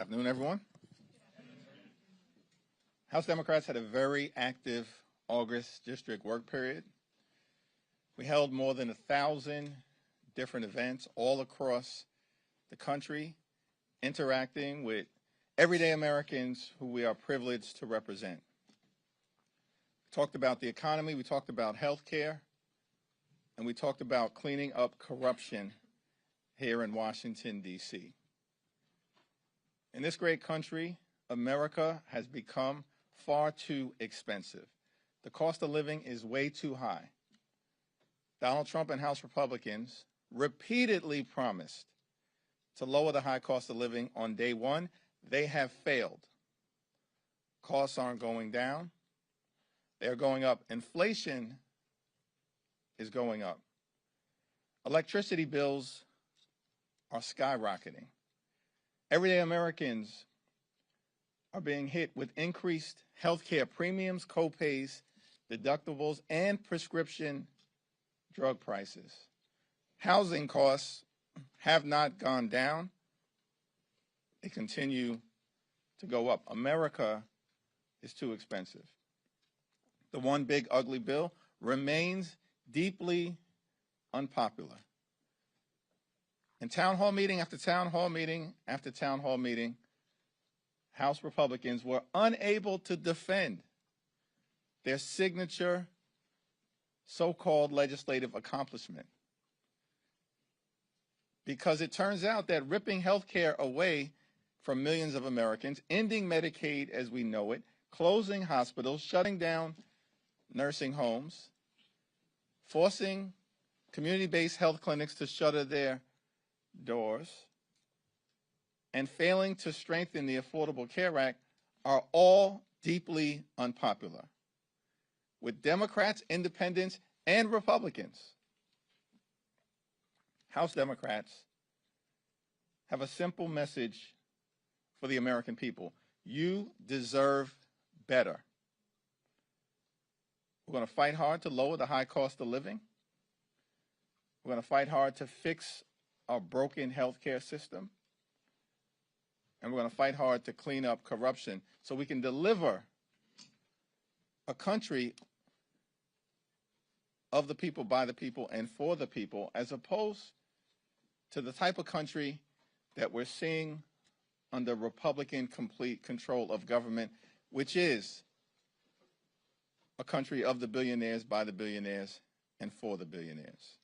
Afternoon, everyone. House Democrats had a very active August district work period. We held more than 1,000 different events all across the country, interacting with everyday Americans who we are privileged to represent. We talked about the economy, we talked about health care, and we talked about cleaning up corruption here in Washington, D.C. In this great country, America has become far too expensive. The cost of living is way too high. Donald Trump and House Republicans repeatedly promised to lower the high cost of living on day one. They have failed. Costs aren't going down. They're going up. Inflation is going up. Electricity bills are skyrocketing. Everyday Americans are being hit with increased health care premiums, co-pays, deductibles, and prescription drug prices. Housing costs have not gone down. They continue to go up. America is too expensive. The one big ugly bill remains deeply unpopular. In town hall meeting after town hall meeting after town hall meeting, House Republicans were unable to defend their signature so-called legislative accomplishment. Because it turns out that ripping health care away from millions of Americans, ending Medicaid as we know it, closing hospitals, shutting down nursing homes, forcing community-based health clinics to shutter their doors, and failing to strengthen the Affordable Care Act are all deeply unpopular with Democrats, independents, and Republicans. House Democrats have a simple message for the American people. You deserve better. We're going to fight hard to lower the high cost of living. We're going to fight hard to fix our broken health care system. And we're going to fight hard to clean up corruption so we can deliver a country of the people, by the people, and for the people, as opposed to the type of country that we're seeing under Republican complete control of government, which is a country of the billionaires, by the billionaires, and for the billionaires.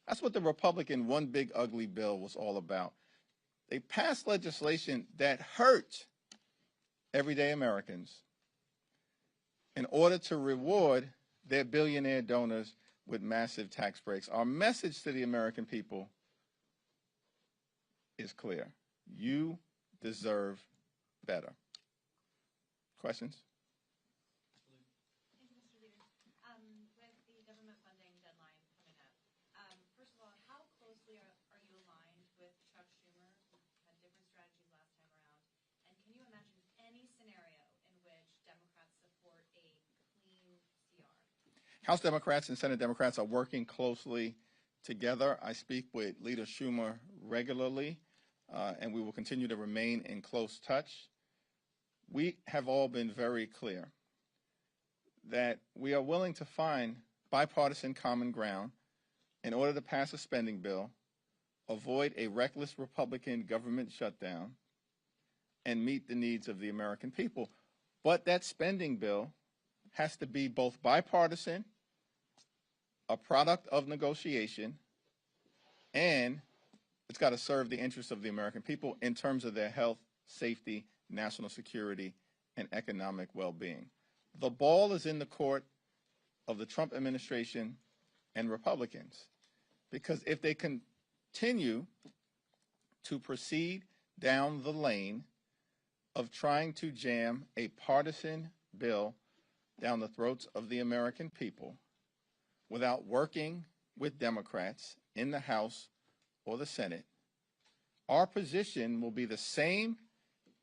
That's what the Republican one big ugly bill was all about. They passed legislation that hurt everyday Americans in order to reward their billionaire donors with massive tax breaks. Our message to the American people is clear. You deserve better. Questions? Thank you, Mr. Leader. With the government funding deadline coming up, first of all, how closely are you aligned with Chuck Schumer, who had different strategies last time around? And can you imagine any scenario in which Democrats support a clean CR? House Democrats and Senate Democrats are working closely together. I speak with Leader Schumer regularly, and we will continue to remain in close touch. We have all been very clear that we are willing to find bipartisan common ground in order to pass a spending bill, avoid a reckless Republican government shutdown, and meet the needs of the American people. But that spending bill has to be both bipartisan, a product of negotiation, and it's got to serve the interests of the American people in terms of their health, safety, national security, and economic well-being. The ball is in the court of the Trump administration and Republicans, because if they continue to proceed down the lane of trying to jam a partisan bill down the throats of the American people without working with Democrats in the House or the Senate, our position will be the same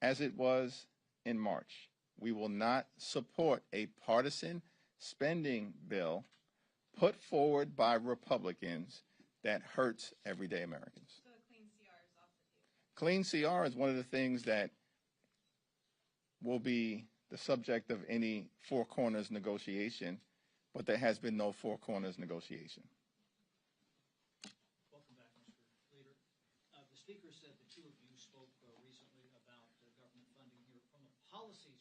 as it was in March. We will not support a partisan spending bill put forward by Republicans that hurts everyday Americans. So a clean CR is off the table. Clean CR is one of the things that will be the subject of any Four Corners negotiation, but there has been no Four Corners negotiation. Welcome back, Mr. Leader. The Speaker said the two of you spoke recently about government funding here. From a policy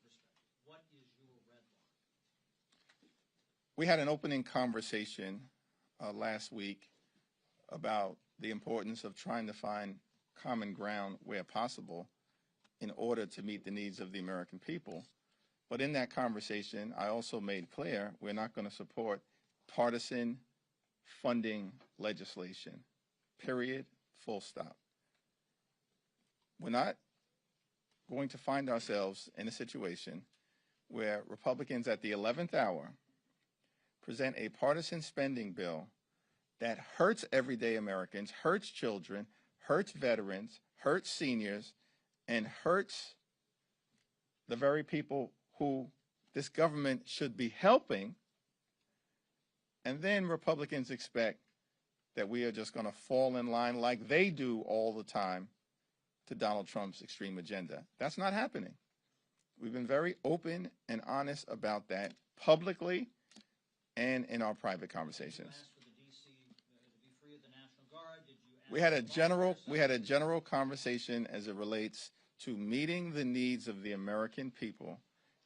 perspective, what is your red line? We had an opening conversation last week about the importance of trying to find common ground where possible in order to meet the needs of the American people. But in that conversation, I also made clear we're not going to support partisan funding legislation, period, full stop. We're not going to find ourselves in a situation where Republicans at the 11th hour present a partisan spending bill that hurts everyday Americans, hurts children, hurts veterans, hurts seniors, and hurts the very people who this government should be helping. And then Republicans expect that we are just going to fall in line like they do all the time to Donald Trump's extreme agenda. That's not happening. We've been very open and honest about that publicly and in our private conversations. We had a general conversation as it relates to meeting the needs of the American people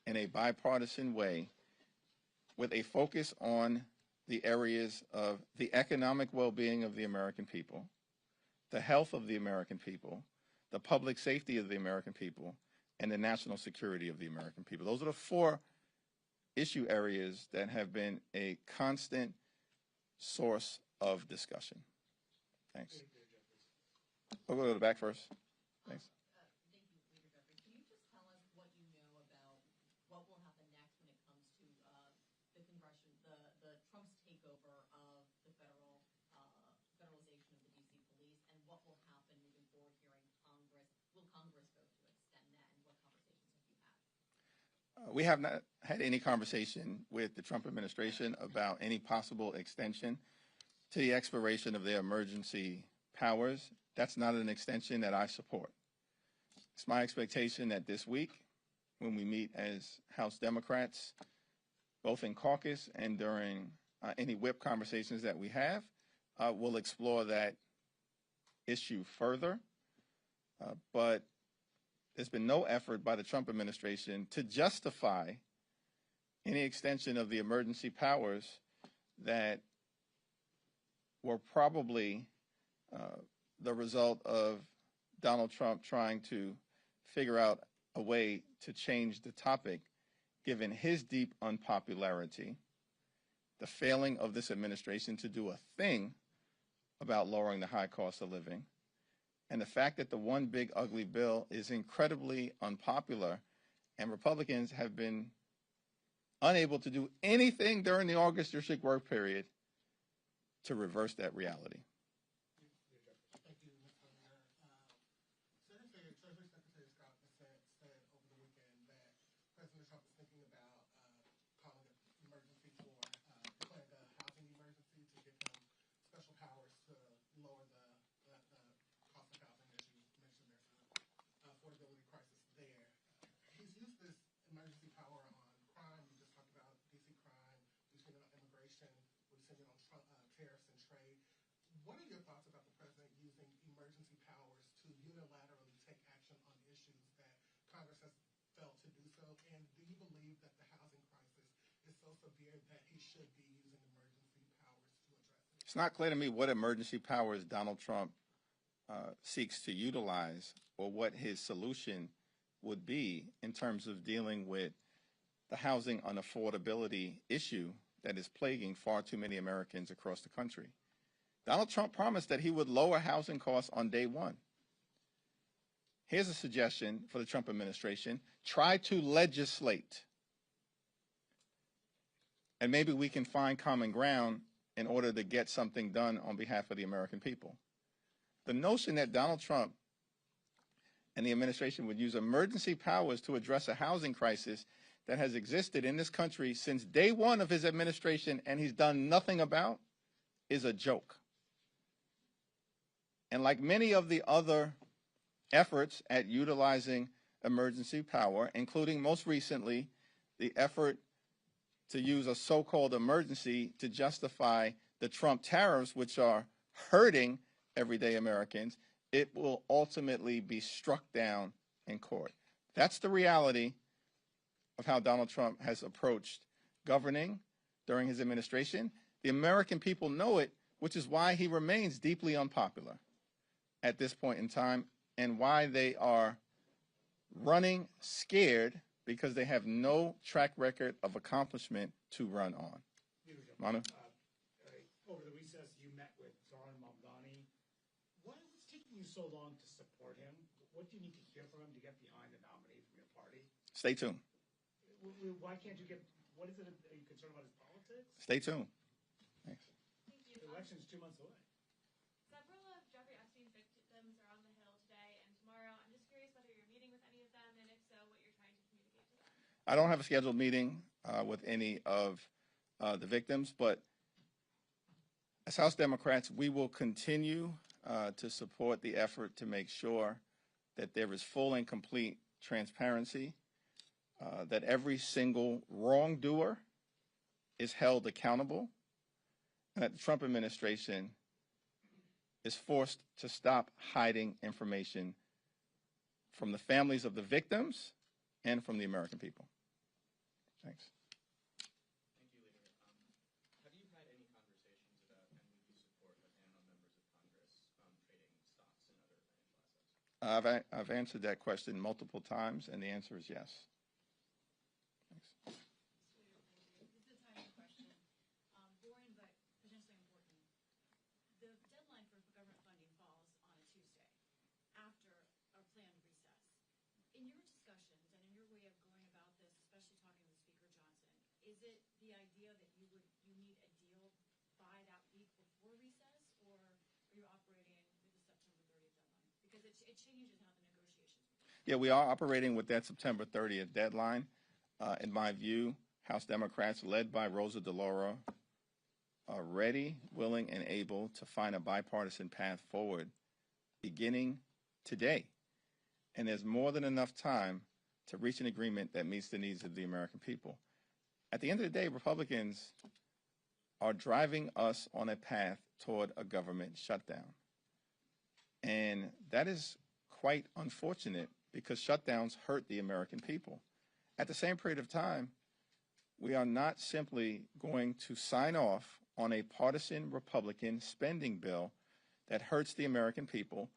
in a bipartisan way with a focus on the areas of the economic well-being of the American people, the health of the American people, the public safety of the American people, and the national security of the American people. Those are the four issue areas that have been a constant source of discussion. Thanks. We'll go to the back first. Thanks. Thank you, Leader Jeffries. Can you just tell us what you know about what will happen next when it comes to the Trump's takeover of the federalization of the D.C. police, and what will happen moving forward here in Congress? Will Congress vote to extend that, and what conversations have you had? We have not had any conversation with the Trump administration about any possible extension to the expiration of their emergency powers. That's not an extension that I support. It's my expectation that this week, when we meet as House Democrats, both in caucus and during any whip conversations that we have, we'll explore that issue further. But there's been no effort by the Trump administration to justify any extension of the emergency powers that were probably the result of Donald Trump trying to figure out a way to change the topic, given his deep unpopularity, the failing of this administration to do a thing about lowering the high cost of living, and the fact that the one big ugly bill is incredibly unpopular, and Republicans have been unable to do anything during the August district work period to reverse that reality. Thank you, Mr. Leader. Treasury Secretary Scott said over the weekend that President Trump is thinking about calling an emergency for declaring a housing emergency to give him special powers to lower the cost of housing. As you mentioned, there's an affordability crisis there. He's used this emergency power on crime. You just talked about D.C. crime. We've seen it on immigration. We've seen it on tariffs and trade. What are your thoughts about the president using emergency powers to unilaterally take action on issues that Congress has failed to do so? And do you believe that the housing crisis is so severe that he should be using emergency powers to address it? It's not clear to me what emergency powers Donald Trump seeks to utilize or what his solution would be in terms of dealing with the housing unaffordability issue that is plaguing far too many Americans across the country. Donald Trump promised that he would lower housing costs on day one. Here's a suggestion for the Trump administration. Try to legislate. And maybe we can find common ground in order to get something done on behalf of the American people. The notion that Donald Trump and the administration would use emergency powers to address a housing crisis that has existed in this country since day one of his administration and he's done nothing about is a joke. And like many of the other efforts at utilizing emergency power, including most recently the effort to use a so-called emergency to justify the Trump tariffs, which are hurting everyday Americans, it will ultimately be struck down in court. That's the reality of how Donald Trump has approached governing during his administration. The American people know it, which is why he remains deeply unpopular at this point in time, and why they are running scared because they have no track record of accomplishment to run on. Manu? Over the recess, you met with Zoran Mamdani. Why was it taking you so long to support him? What do you need to hear from him to get behind the nominee from your party? Stay tuned. Why can't you get, what is it, are you concerned about his politics? Stay tuned. Thanks. Thank you. The election's 2 months away. Several of Jeffrey Epstein's victims are on the Hill today and tomorrow. I'm just curious whether you're meeting with any of them, and if so, what you're trying to communicate to them. I don't have a scheduled meeting with any of the victims, but as House Democrats, we will continue to support the effort to make sure that there is full and complete transparency, that every single wrongdoer is held accountable, and that the Trump administration is forced to stop hiding information from the families of the victims and from the American people. Thanks. Thank you, Leader. Have you had any conversations about MEP support with ANMA members of Congress trading stocks and other financial assets? I've answered that question multiple times, and the answer is yes. Thanks. This is a timely question. Boring, but potentially important. The deadline for government funding falls on a Tuesday after a planned recess. In your discussions and in your way of going about this, especially talking with Speaker Johnson, is it the idea that you need a deal by that week before recess, or are you operating with the September 30th deadline? Because it changes how the negotiations work. Yeah, we are operating with that September 30th deadline. In my view, House Democrats, led by Rosa DeLauro, are ready, willing, and able to find a bipartisan path forward beginning today. And there's more than enough time to reach an agreement that meets the needs of the American people. At the end of the day, Republicans are driving us on a path toward a government shutdown. And that is quite unfortunate because shutdowns hurt the American people. At the same period of time, we are not simply going to sign off on a partisan Republican spending bill that hurts the American people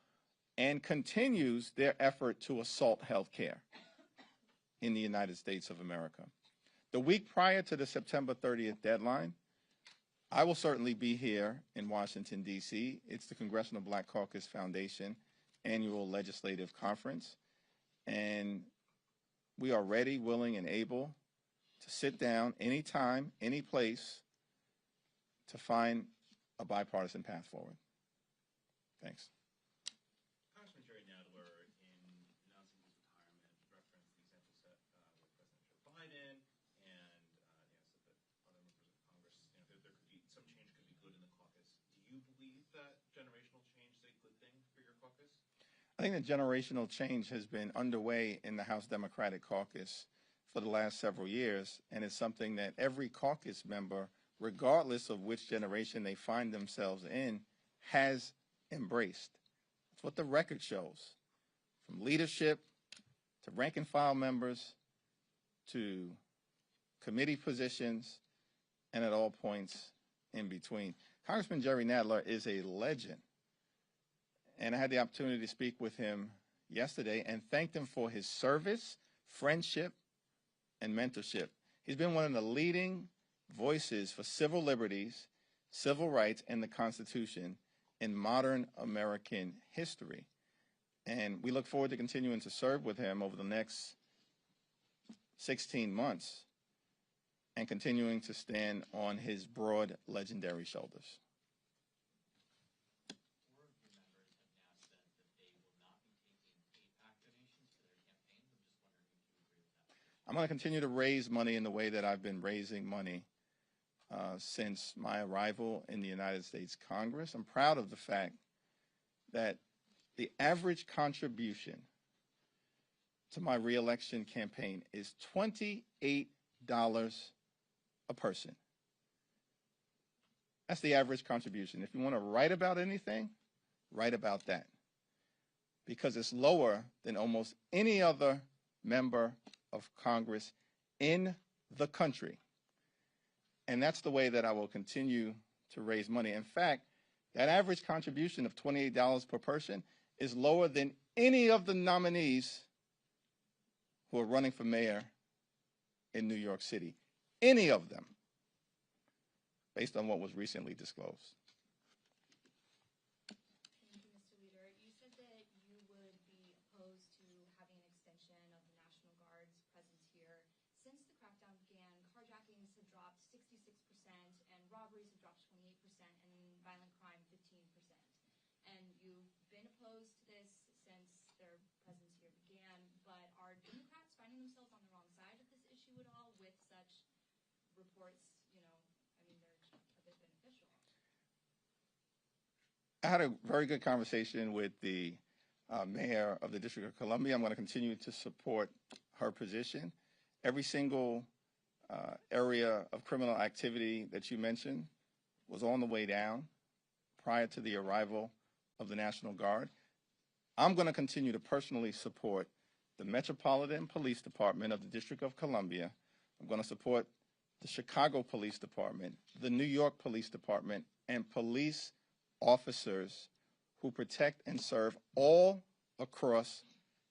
and continues their effort to assault health care in the United States of America. The week prior to the September 30th deadline, I will certainly be here in Washington, D.C. It's the Congressional Black Caucus Foundation annual legislative conference, and we are ready, willing, and able to sit down anytime, any place to find a bipartisan path forward. Thanks. Congressman Jerry Nadler, in announcing his retirement, referenced the example set with President Joe Biden, and said that other members of Congress, there could be some change, could be good in the caucus. Do you believe that generational change is a good thing for your caucus? I think that generational change has been underway in the House Democratic Caucus for the last several years, and it's something that every caucus member, regardless of which generation they find themselves in, has embraced. That's what the record shows, from leadership to rank and file members to committee positions and at all points in between. Congressman Jerry Nadler is a legend, and I had the opportunity to speak with him yesterday and thanked him for his service, friendship, and mentorship. He's been one of the leading voices for civil liberties, civil rights, and the Constitution in modern American history. And we look forward to continuing to serve with him over the next 16 months and continuing to stand on his broad, legendary shoulders. Four of your members have now said that they will not be taking PAC donations for their campaigns. I'm just wondering if you agree with that. I'm going to continue to raise money in the way that I've been raising money since my arrival in the United States Congress. I'm proud of the fact that the average contribution to my reelection campaign is $28 a person. That's the average contribution. If you want to write about anything, write about that, because it's lower than almost any other member of Congress in the country. And that's the way that I will continue to raise money. In fact, that average contribution of $28 per person is lower than any of the nominees who are running for mayor in New York City. Any of them, based on what was recently disclosed. Thank you, Mr. Leader. You said that you would be opposed to having an extension of the National Guard's presence here. Since the crackdown began, carjackings have dropped 66%, and robberies have dropped 28%, and violent crime 15%. And you've been opposed to this since their presence here began, but are Democrats finding themselves on the wrong side of this issue at all with such reports? You know, I mean, they're a bit beneficial. I had a very good conversation with the mayor of the District of Columbia. I'm going to continue to support her position. Every single area of criminal activity that you mentioned was on the way down prior to the arrival of the National Guard. I'm going to continue to personally support the Metropolitan Police Department of the District of Columbia. I'm going to support the Chicago Police Department, the New York Police Department, and police officers who protect and serve all across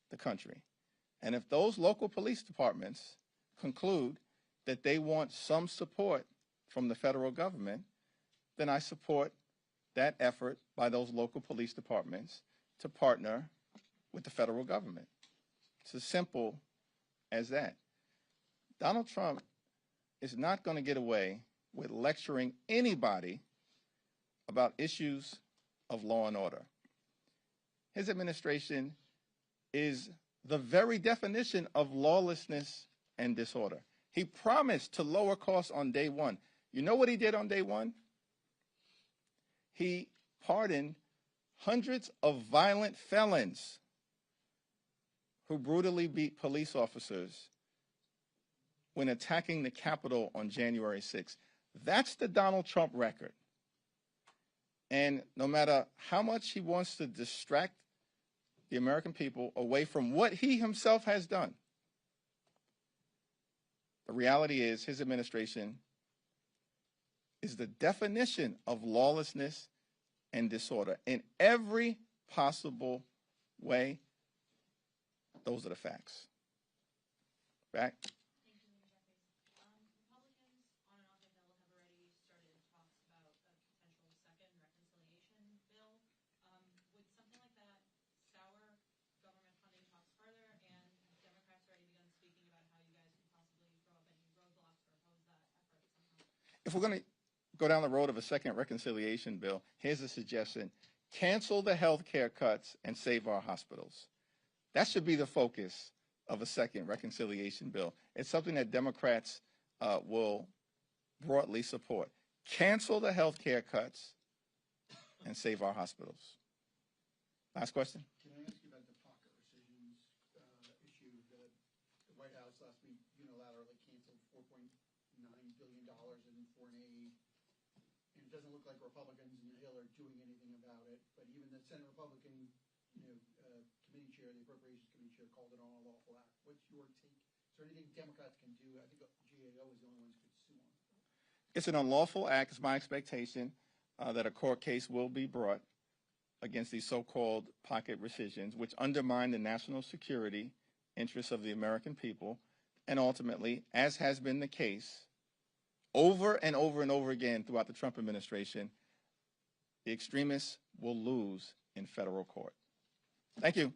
the country. And if those local police departments conclude that they want some support from the federal government, then I support that effort by those local police departments to partner with the federal government. It's as simple as that. Donald Trump is not going to get away with lecturing anybody about issues of law and order. His administration is the very definition of lawlessness and disorder. He promised to lower costs on day one. You know what he did on day one? He pardoned hundreds of violent felons who brutally beat police officers when attacking the Capitol on January 6th. That's the Donald Trump record. And no matter how much he wants to distract the American people away from what he himself has done, the reality is his administration is the definition of lawlessness and disorder in every possible way. Those are the facts. Back. Thank you, Leader Jeffries. Republicans on and off the Hill have already started talks about a potential second reconciliation bill. Would something like that sour government funding talks further? And have Democrats already begun speaking about how you guys could possibly throw up any roadblocks or oppose that effort somehow? If we're going to go down the road of a second reconciliation bill, here's a suggestion. Cancel the health care cuts and save our hospitals. That should be the focus of a second reconciliation bill. It's something that Democrats will broadly support. Cancel the health care cuts and save our hospitals. Last question. Can I ask you about the pocket rescissions issue? The White House last week unilaterally canceled $4.9 billion in foreign aid. And it doesn't look like Republicans in the Hill are doing anything about it. But even the Senate Republican committee chair, the Appropriations Committee chair, called it an unlawful act. What's your take? Is there anything Democrats can do? I think GAO is the only ones who could sue on it. It's an unlawful act. It's my expectation that a court case will be brought against these so-called pocket rescissions, which undermine the national security interests of the American people. And ultimately, as has been the case over and over and over again throughout the Trump administration, the extremists will lose in federal court. Thank you.